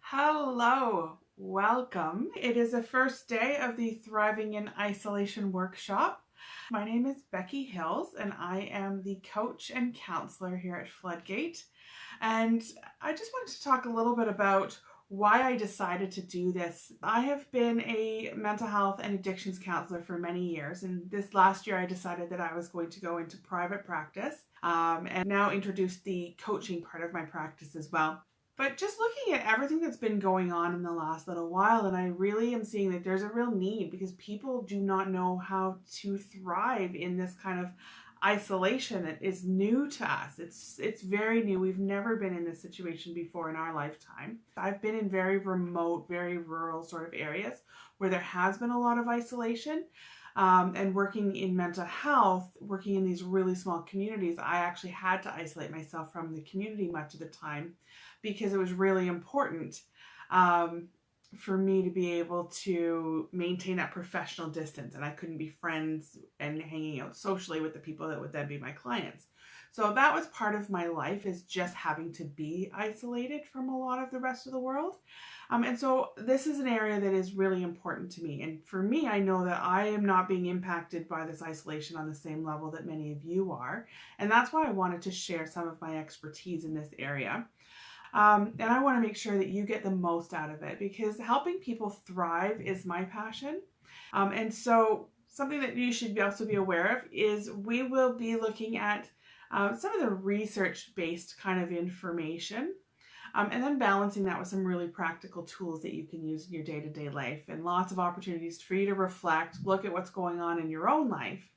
Hello, welcome. It is the first day of the Thriving in Isolation workshop. My name is Becky Hills and I am the coach and counselor here at Floodgate. And I just wanted to talk a little bit about why I decided to do this. I have been a mental health and addictions counselor for many years, and this last year I decided that I was going to go into private practice and now introduce the coaching part of my practice as well. But just looking at everything that's been going on in the last little while, and I really am seeing that there's a real need because people do not know how to thrive in this kind of isolation that is new to us. It's very new. We've never been in this situation before in our lifetime. I've been in very remote, very rural sort of areas where there has been a lot of isolation. And working in mental health, working in these really small communities, I actually had to isolate myself from the community much of the time because it was really important for me to be able to maintain that professional distance, and I couldn't be friends and hanging out socially with the people that would then be my clients. So that was part of my life, is just having to be isolated from a lot of the rest of the world. And so this is an area that is really important to me. And for me, I know that I am not being impacted by this isolation on the same level that many of you are. And that's why I wanted to share some of my expertise in this area. And I want to make sure that you get the most out of it, because helping people thrive is my passion. And so something that you should also be aware of is we will be looking at some of the research-based kind of information, and then balancing that with some really practical tools that you can use in your day-to-day life, and lots of opportunities for you to reflect, look at what's going on in your own life,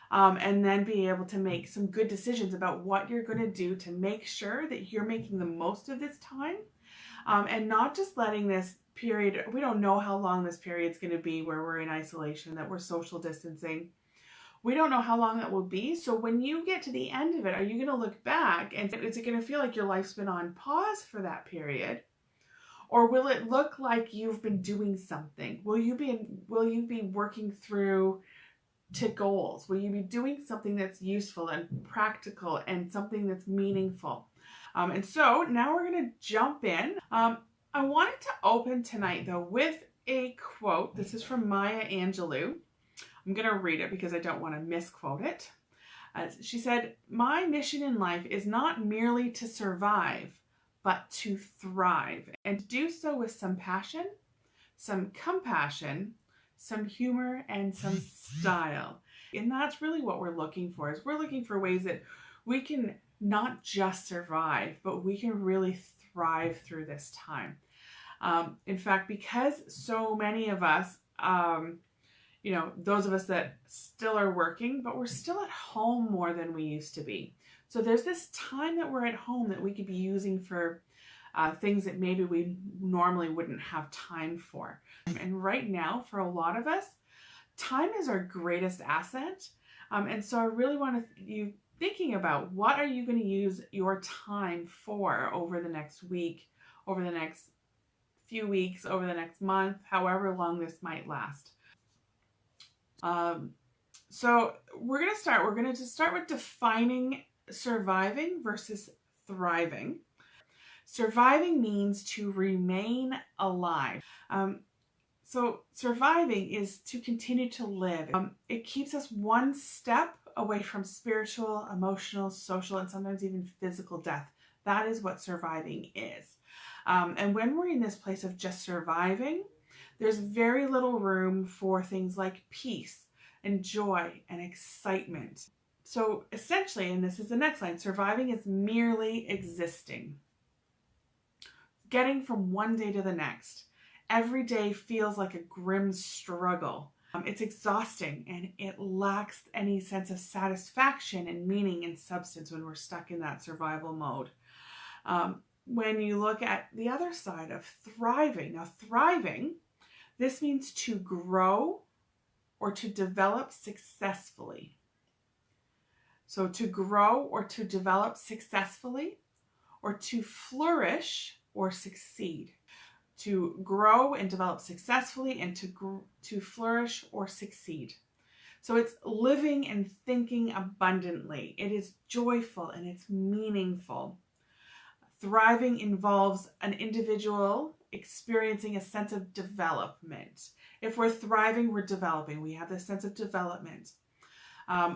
and then be able to make some good decisions about what you're going to do to make sure that you're making the most of this time, and not just letting this period, we don't know how long this period's going to be where we're in isolation, that we're social distancing. We don't know how long that will be. So when you get to the end of it, are you going to look back and is it going to feel like your life's been on pause for that period? Or will it look like you've been doing something? Will you be working through to goals? Will you be doing something that's useful and practical and something that's meaningful? And so now we're going to jump in. I wanted to open tonight though with a quote. This is from Maya Angelou. I'm going to read it because I don't want to misquote it. She said, "My mission in life is not merely to survive, but to thrive, and to do so with some passion, some compassion, some humor, and some style." And that's really what we're looking for, is we're looking for ways that we can not just survive, but we can really thrive through this time. In fact, because so many of us, those of us that still are working, but we're still at home more than we used to be. So there's this time that we're at home that we could be using for things that maybe we normally wouldn't have time for. And right now, for a lot of us, time is our greatest asset. And so I really want you thinking about, what are you going to use your time for over the next week, over the next few weeks, over the next month, however long this might last. So we're going to just start with defining surviving versus thriving. Surviving means to remain alive. So surviving is to continue to live. It keeps us one step away from spiritual, emotional, social, and sometimes even physical death. That is what surviving is. And when we're in this place of just surviving, there's very little room for things like peace and joy and excitement. So essentially, and this is the next line, surviving is merely existing. Getting from one day to the next. Every day feels like a grim struggle. It's exhausting and it lacks any sense of satisfaction and meaning and substance when we're stuck in that survival mode. When you look at the other side of thriving, now thriving, this means to grow or to develop successfully. So to grow or to develop successfully, or to flourish or succeed. To grow and develop successfully, and to flourish or succeed. So it's living and thinking abundantly. It is joyful and it's meaningful. Thriving involves an individual experiencing a sense of development. If we're thriving, we're developing. We have this sense of development.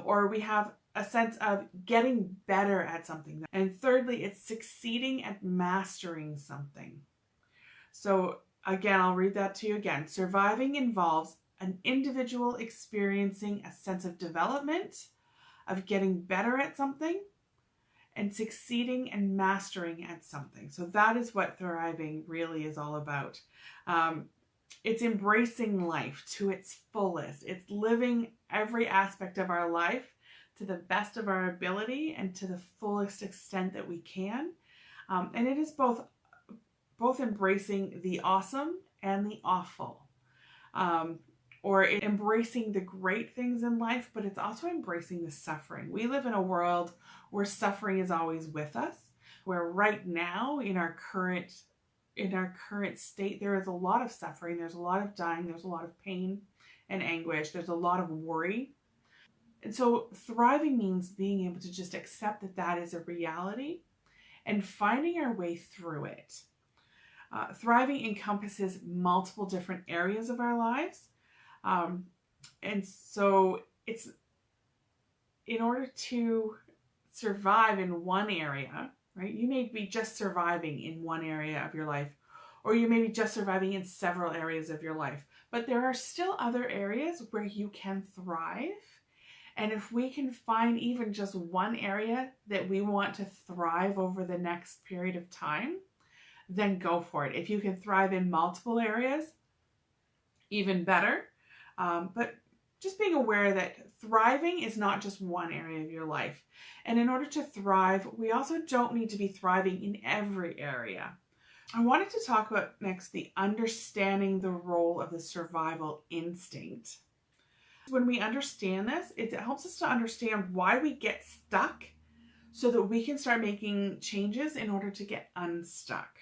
Or we have a sense of getting better at something. And thirdly, it's succeeding at mastering something. So again, I'll read that to you again. Surviving involves an individual experiencing a sense of development, of getting better at something, and succeeding and mastering at something. So that is what thriving really is all about. It's embracing life to its fullest. It's living every aspect of our life to the best of our ability and to the fullest extent that we can. And it is both embracing the awesome and the awful. Or embracing the great things in life, but it's also embracing the suffering. We live in a world where suffering is always with us, where right now in our current state, there is a lot of suffering, there's a lot of dying, there's a lot of pain and anguish, there's a lot of worry. And so thriving means being able to just accept that that is a reality and finding our way through it. Thriving encompasses multiple different areas of our lives. And so it's in order to survive in one area, right? You may be just surviving in one area of your life, or you may be just surviving in several areas of your life, but there are still other areas where you can thrive. And if we can find even just one area that we want to thrive over the next period of time, then go for it. If you can thrive in multiple areas, even better. But just being aware that thriving is not just one area of your life. And in order to thrive, we also don't need to be thriving in every area. I wanted to talk about next the understanding the role of the survival instinct. When we understand this, it helps us to understand why we get stuck so that we can start making changes in order to get unstuck.